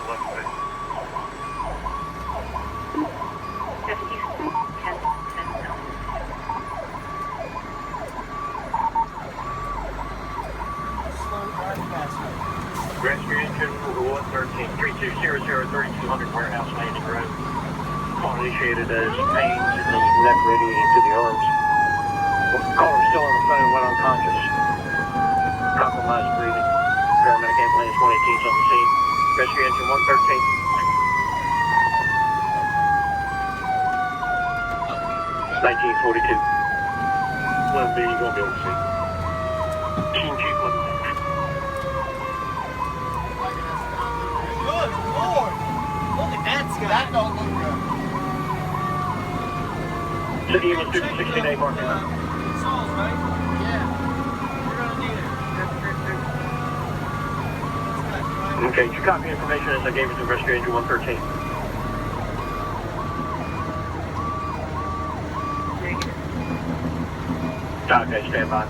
left side. Rescue engine 113, 3200 3200 Warehouse Landing Road. Call initiated as pains in the neck radiating to the arms. Caller still on the phone, went unconscious. Compromised breathing. Paramedic ambulance 118 is on the scene. Rescue engine 113. 1942. 11B, you're going to be able to see. Team Chief 11B. Good Lord! Look at that sky. That don't look good. City was due 60-day market. Sauce, right? Yeah. We're gonna need it. Okay, did you copy information as I gave it to Rescue Engine 113? Okay, stand by.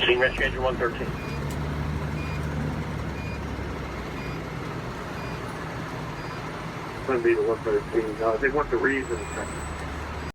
Scene Rescue Engine 113. Going to be the 113. They want the reason.